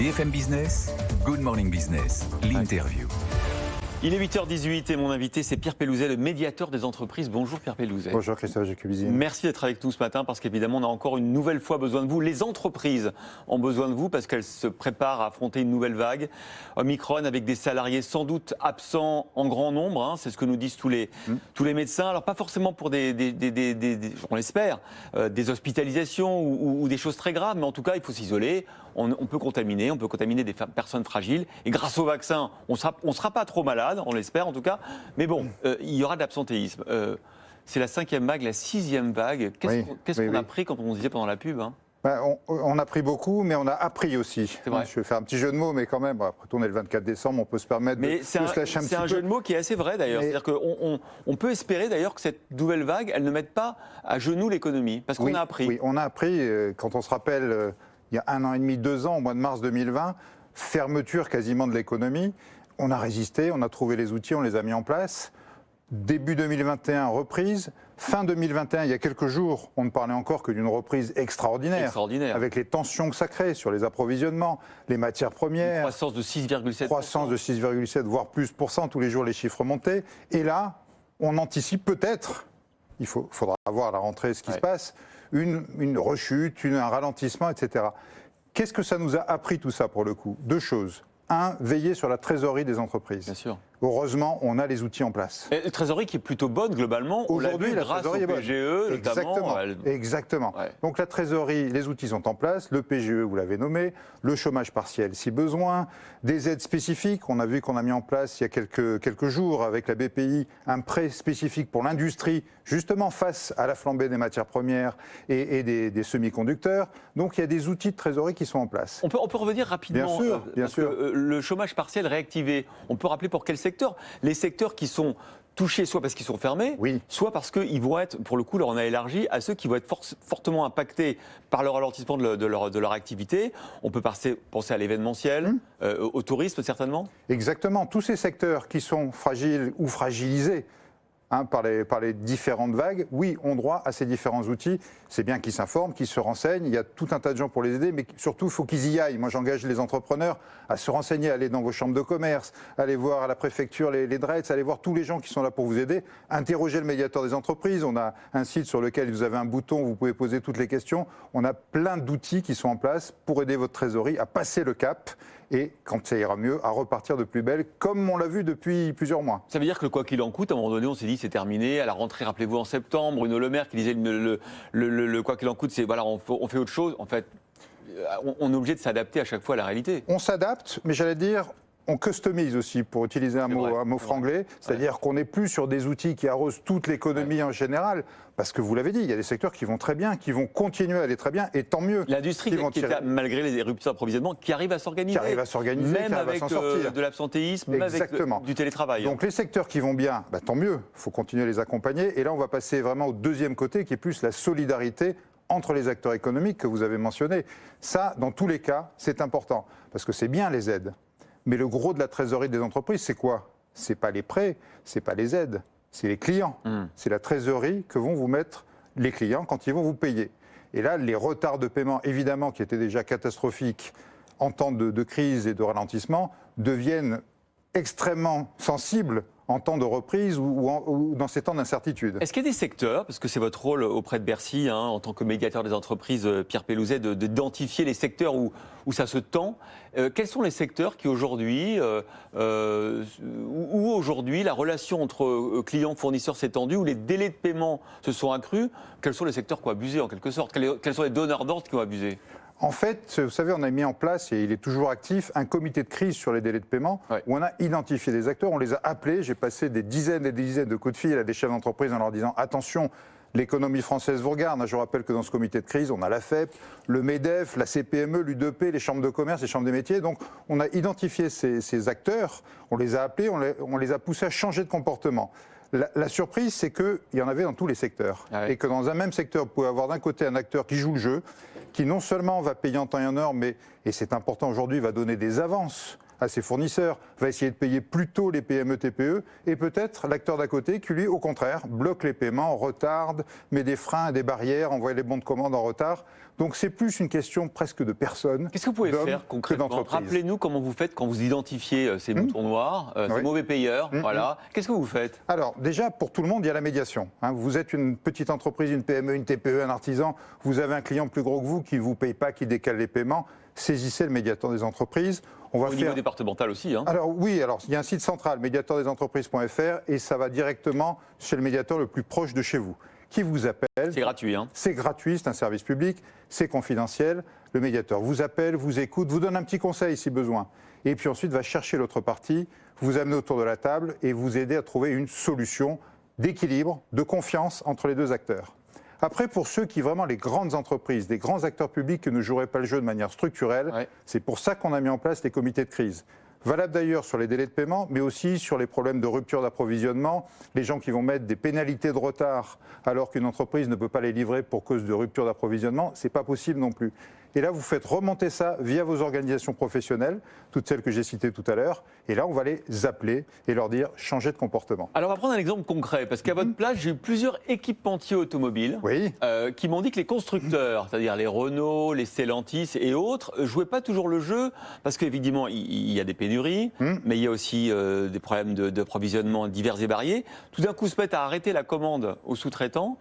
BFM Business, Good Morning Business, l'interview. Il est 8h18 et mon invité c'est Pierre Pellouzet, le médiateur des entreprises. Bonjour Pierre Pellouzet. Bonjour Christophe Jacobizine. Merci d'être avec nous ce matin parce qu'évidemment on a encore une nouvelle fois besoin de vous. Les entreprises ont besoin de vous parce qu'elles se préparent à affronter une nouvelle vague. Omicron avec des salariés sans doute absents en grand nombre, hein, c'est ce que nous disent tous les médecins. Alors pas forcément pour on l'espère, des hospitalisations ou des choses très graves, mais en tout cas il faut s'isoler. On peut contaminer des personnes fragiles. Et grâce au vaccin, on sera pas trop malade, on l'espère en tout cas. Mais bon, il y aura de l'absentéisme. C'est la 5e vague, la 6e vague. Qu'est-ce qu'on a pris quand on disait pendant la pub, hein? On a pris beaucoup, mais on a appris aussi. C'est vrai. Je vais faire un petit jeu de mots, mais quand même, après on est le 24 décembre, on peut se permettre de se lâcher un petit peu. C'est un jeu de mots qui est assez vrai d'ailleurs. C'est-à-dire qu'on peut espérer d'ailleurs que cette nouvelle vague, elle ne mette pas à genoux l'économie, parce qu'on a appris. Oui, on a appris. Quand on se rappelle, il y a 1 an et demi, 2 ans, au mois de mars 2020, fermeture quasiment de l'économie. On a résisté, on a trouvé les outils, on les a mis en place. Début 2021, reprise. Fin 2021, il y a quelques jours, on ne parlait encore que d'une reprise extraordinaire. Avec les tensions que ça crée sur les approvisionnements, les matières premières. Une croissance de 6,7%. Croissance de 6,7, voire plus %. Tous les jours, les chiffres montaient. Et là, on anticipe peut-être, faudra voir à la rentrée ce qui se passe, une rechute, un ralentissement, etc. Qu'est-ce que ça nous a appris tout ça pour le coup? 2 choses. 1, veiller sur la trésorerie des entreprises. Bien sûr. Heureusement, on a les outils en place. Et la trésorerie qui est plutôt bonne globalement. Aujourd'hui, la grâce trésorerie au PGE, notamment. Exactement. Ouais. Donc la trésorerie, les outils sont en place. Le PGE, vous l'avez nommé. Le chômage partiel, si besoin. Des aides spécifiques. On a vu qu'on a mis en place il y a quelques jours avec la BPI un prêt spécifique pour l'industrie, justement face à la flambée des matières premières et des semi-conducteurs. Donc il y a des outils de trésorerie qui sont en place. On peut revenir rapidement. Bien sûr. Que, le chômage partiel réactivé, on peut rappeler pour quel secteur? Les secteurs qui sont touchés soit parce qu'ils sont fermés, soit parce qu'ils vont être, pour le coup, là on a élargi à ceux qui vont être fortement impactés par le ralentissement de leur activité. On peut penser à l'événementiel, au tourisme certainement. Exactement. Tous ces secteurs qui sont fragiles ou fragilisés par les différentes vagues, ont droit à ces différents outils. C'est bien qu'ils s'informent, qu'ils se renseignent. Il y a tout un tas de gens pour les aider, mais surtout, il faut qu'ils y aillent. Moi, j'engage les entrepreneurs à se renseigner, à aller dans vos chambres de commerce, aller voir à la préfecture les DRETS, aller voir tous les gens qui sont là pour vous aider. Interrogez le médiateur des entreprises. On a un site sur lequel vous avez un bouton où vous pouvez poser toutes les questions. On a plein d'outils qui sont en place pour aider votre trésorerie à passer le cap et, quand ça ira mieux, à repartir de plus belle, comme on l'a vu depuis plusieurs mois. Ça veut dire que quoi qu'il en coûte, à un moment donné, on s'est dit c'est terminé. À la rentrée, rappelez-vous, en septembre, Bruno Le Maire qui disait le quoi qu'il en coûte, c'est voilà, on fait autre chose. En fait, on est obligé de s'adapter à chaque fois à la réalité. On s'adapte, mais j'allais dire, on customise aussi, pour utiliser un mot franglais, c'est-à-dire qu'on n'est plus sur des outils qui arrosent toute l'économie en général, parce que vous l'avez dit, il y a des secteurs qui vont très bien, qui vont continuer à aller très bien, et tant mieux. L'industrie, malgré les ruptures d'approvisionnement, qui arrive à s'organiser. Même avec de l'absentéisme, même avec du télétravail. Donc les secteurs qui vont bien, tant mieux, il faut continuer à les accompagner. Et là, on va passer vraiment au deuxième côté, qui est plus la solidarité entre les acteurs économiques que vous avez mentionnés. Ça, dans tous les cas, c'est important, parce que c'est bien les aides. Mais le gros de la trésorerie des entreprises, c'est quoi? C'est pas les prêts, c'est pas les aides, c'est les clients. C'est la trésorerie que vont vous mettre les clients quand ils vont vous payer. Et là, les retards de paiement, évidemment, qui étaient déjà catastrophiques en temps de crise et de ralentissement, deviennent extrêmement sensibles en temps de reprise ou dans ces temps d'incertitude. Est-ce qu'il y a des secteurs, parce que c'est votre rôle auprès de Bercy, en tant que médiateur des entreprises, Pierre Pellouzet, d'identifier les secteurs où ça se tend, quels sont les secteurs qui aujourd'hui, où aujourd'hui la relation entre clients-fournisseurs s'est tendue, où les délais de paiement se sont accrus? Quels sont les secteurs qui ont abusé en quelque sorte? Quels sont les donneurs d'ordre qui ont abusé? En fait, vous savez, on a mis en place, et il est toujours actif, un comité de crise sur les délais de paiement, où on a identifié des acteurs, on les a appelés, j'ai passé des dizaines et des dizaines de coups de fil à des chefs d'entreprise en leur disant « Attention, l'économie française vous regarde ». Je rappelle que dans ce comité de crise, on a la FEP, le MEDEF, la CPME, l'U2P, les chambres de commerce, les chambres des métiers. Donc, on a identifié ces acteurs, on les a appelés, on les a poussés à changer de comportement. La surprise, c'est qu'il y en avait dans tous les secteurs. Et que dans un même secteur, vous pouvez avoir d'un côté un acteur qui joue le jeu, qui non seulement va payer en temps et en heure, mais, et c'est important aujourd'hui, va donner des avances à ses fournisseurs, va essayer de payer plus tôt les PME, TPE, et peut-être l'acteur d'à côté qui, lui, au contraire, bloque les paiements, retarde, met des freins et des barrières, envoie les bons de commande en retard. Donc c'est plus une question presque de personnes. Qu'est-ce que vous pouvez faire concrètement? Rappelez-nous comment vous faites quand vous identifiez ces moutons noirs, ces mauvais payeurs. Voilà. Qu'est-ce que vous faites? Alors déjà, pour tout le monde, il y a la médiation. Vous êtes une petite entreprise, une PME, une TPE, un artisan, vous avez un client plus gros que vous qui ne vous paye pas, qui décale les paiements, saisissez le médiateur des entreprises. Au niveau départemental aussi. Alors oui, il y a un site central, médiateurdesentreprises.fr, et ça va directement chez le médiateur le plus proche de chez vous, qui vous appelle. C'est gratuit. C'est gratuit, c'est un service public, c'est confidentiel. Le médiateur vous appelle, vous écoute, vous donne un petit conseil si besoin. Et puis ensuite va chercher l'autre partie, vous amener autour de la table et vous aider à trouver une solution d'équilibre, de confiance entre les deux acteurs. Après, pour ceux qui vraiment, les grandes entreprises, des grands acteurs publics qui ne joueraient pas le jeu de manière structurelle, c'est pour ça qu'on a mis en place les comités de crise. Valable d'ailleurs sur les délais de paiement, mais aussi sur les problèmes de rupture d'approvisionnement, les gens qui vont mettre des pénalités de retard alors qu'une entreprise ne peut pas les livrer pour cause de rupture d'approvisionnement, c'est pas possible non plus. Et là, vous faites remonter ça via vos organisations professionnelles, toutes celles que j'ai citées tout à l'heure, et là, on va les appeler et leur dire « changez de comportement ». Alors, on va prendre un exemple concret, parce qu'à votre place, j'ai eu plusieurs équipementiers automobiles qui m'ont dit que les constructeurs, c'est-à-dire les Renault, les Stellantis et autres, jouaient pas toujours le jeu, parce qu'évidemment, il y a des pénuries, mais il y a aussi des problèmes d'approvisionnement divers et variés. Tout d'un coup, se mettent à arrêter la commande aux sous-traitants,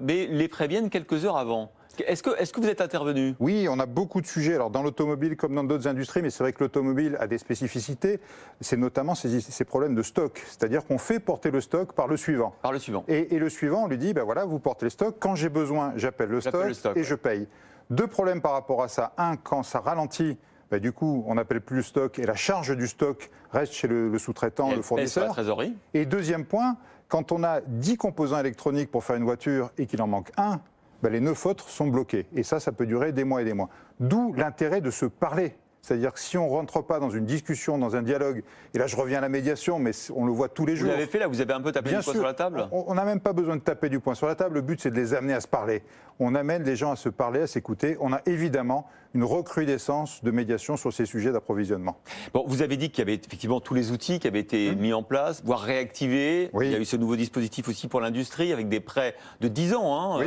mais les préviennent quelques heures avant. Est-ce que vous êtes intervenu? Oui, on a beaucoup de sujets, alors dans l'automobile comme dans d'autres industries, mais c'est vrai que l'automobile a des spécificités, c'est notamment ces problèmes de stock, c'est-à-dire qu'on fait porter le stock par le suivant. Par le suivant. Et le suivant, on lui dit, ben voilà, vous portez le stock, quand j'ai besoin, j'appelle le stock et je paye. Deux problèmes par rapport à ça. Un, quand ça ralentit, ben du coup, on n'appelle plus le stock et la charge du stock reste chez le sous-traitant, le fournisseur. La trésorerie. Et deuxième point, quand on a 10 composants électroniques pour faire une voiture et qu'il en manque un, ben les 9 autres sont bloqués. Et ça peut durer des mois et des mois. D'où l'intérêt de se parler. C'est-à-dire que si on ne rentre pas dans une discussion, dans un dialogue, et là je reviens à la médiation, mais on le voit tous les jours. Vous l'avez fait là, vous avez un peu tapé du poing sur la table? On n'a même pas besoin de taper du poing sur la table, le but c'est de les amener à se parler. On amène les gens à se parler, à s'écouter. On a évidemment une recrudescence de médiation sur ces sujets d'approvisionnement. Bon, vous avez dit qu'il y avait effectivement tous les outils qui avaient été mis en place, voire réactivés. Il y a eu ce nouveau dispositif aussi pour l'industrie, avec des prêts de 10 ans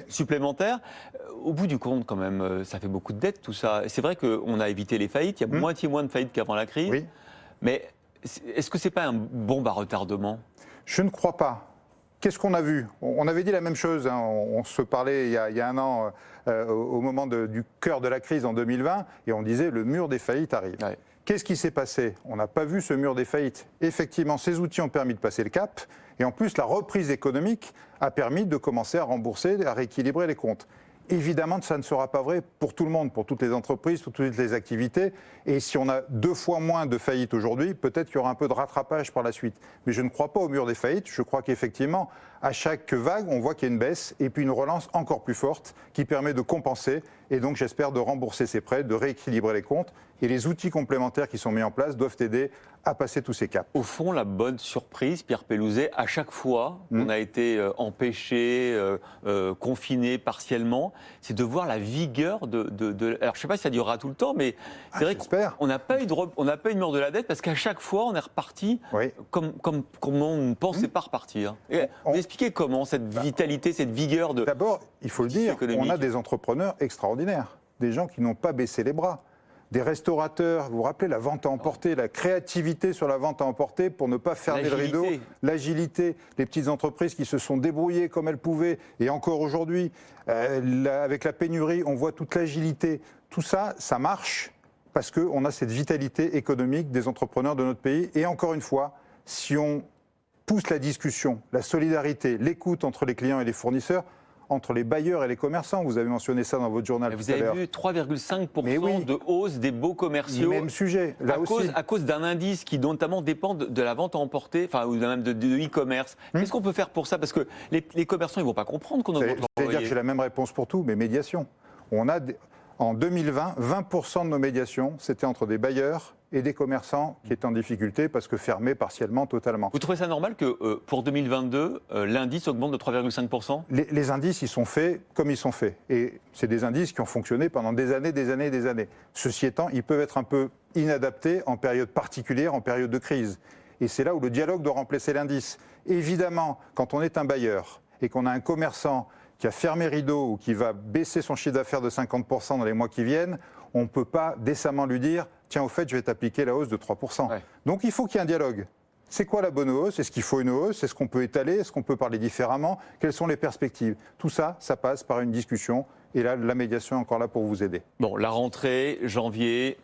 supplémentaires. Au bout du compte, quand même, ça fait beaucoup de dettes, tout ça. C'est vrai qu'on a évité les faillites, il y a moitié moins de faillites qu'avant la crise. Mais est-ce que ce n'est pas un bon retardement? Je ne crois pas. Qu'est-ce qu'on a vu? On avait dit la même chose, on se parlait il y a un an au moment du cœur de la crise en 2020, et on disait le mur des faillites arrive. Qu'est-ce qui s'est passé? On n'a pas vu ce mur des faillites. Effectivement, ces outils ont permis de passer le cap, et en plus la reprise économique a permis de commencer à rembourser, à rééquilibrer les comptes. Évidemment, ça ne sera pas vrai pour tout le monde, pour toutes les entreprises, pour toutes les activités. Et si on a 2 fois moins de faillites aujourd'hui, peut-être qu'il y aura un peu de rattrapage par la suite. Mais je ne crois pas au mur des faillites. Je crois qu'effectivement, à chaque vague, on voit qu'il y a une baisse et puis une relance encore plus forte qui permet de compenser et donc j'espère de rembourser ces prêts, de rééquilibrer les comptes. Et les outils complémentaires qui sont mis en place doivent aider à passer tous ces caps. Au fond, la bonne surprise, Pierre Pellouzet, à chaque fois qu'on a été empêché, confiné partiellement, c'est de voir la vigueur de... Alors, je ne sais pas si ça durera tout le temps, mais c'est vrai qu'on n'a pas eu de mur de la dette parce qu'à chaque fois, on est reparti comme on ne pensait pas repartir. Vous expliquez comment cette vitalité, cette vigueur de... D'abord, il faut le dire, on a des entrepreneurs extraordinaires, des gens qui n'ont pas baissé les bras. Des restaurateurs, vous vous rappelez la vente à emporter, la créativité sur la vente à emporter pour ne pas fermer le rideau, l'agilité, les petites entreprises qui se sont débrouillées comme elles pouvaient, et encore aujourd'hui, avec la pénurie, on voit toute l'agilité. Tout ça, ça marche parce qu'on a cette vitalité économique des entrepreneurs de notre pays. Et encore une fois, si on pousse la discussion, la solidarité, l'écoute entre les clients et les fournisseurs, entre les bailleurs et les commerçants. Vous avez mentionné ça dans votre journal tout à l'heure. Vous avez vu 3,5% de hausse des baux commerciaux. Même sujet, là aussi. À cause d'un indice qui notamment dépend de la vente à emporter, enfin, ou même de e-commerce. Qu'est-ce qu'on peut faire pour ça? Parce que les commerçants, ils ne vont pas comprendre qu'on augmente leur loyer. C'est-à-dire que j'ai la même réponse pour tout, mais médiation. En 2020, 20% de nos médiations, c'était entre des bailleurs et des commerçants qui étaient en difficulté parce que fermés partiellement, totalement. Vous trouvez ça normal que pour 2022, l'indice augmente de 3,5%? Les indices, ils sont faits comme ils sont faits. Et c'est des indices qui ont fonctionné pendant des années, des années, des années. Ceci étant, ils peuvent être un peu inadaptés en période particulière, en période de crise. Et c'est là où le dialogue doit remplacer l'indice. Évidemment, quand on est un bailleur et qu'on a un commerçant qui a fermé rideau ou qui va baisser son chiffre d'affaires de 50% dans les mois qui viennent, on ne peut pas décemment lui dire « Tiens, au fait, je vais t'appliquer la hausse de 3%. Ouais. » Donc il faut qu'il y ait un dialogue. C'est quoi la bonne hausse? Est-ce qu'il faut une hausse? Est-ce qu'on peut étaler? Est-ce qu'on peut parler différemment? Quelles sont les perspectives? Tout ça, ça passe par une discussion. Et là, la médiation est encore là pour vous aider. Bon, la rentrée, janvier...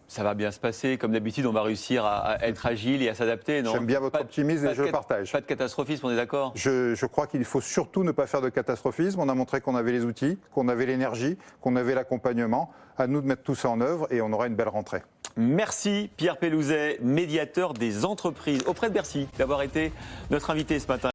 Ça va bien se passer. Comme d'habitude, on va réussir à être agile et à s'adapter. J'aime bien votre optimisme et je le partage. Pas de catastrophisme, on est d'accord? Je crois qu'il faut surtout ne pas faire de catastrophisme. On a montré qu'on avait les outils, qu'on avait l'énergie, qu'on avait l'accompagnement. À nous de mettre tout ça en œuvre et on aura une belle rentrée. Merci Pierre Pellouzet, médiateur des entreprises auprès de Bercy, d'avoir été notre invité ce matin.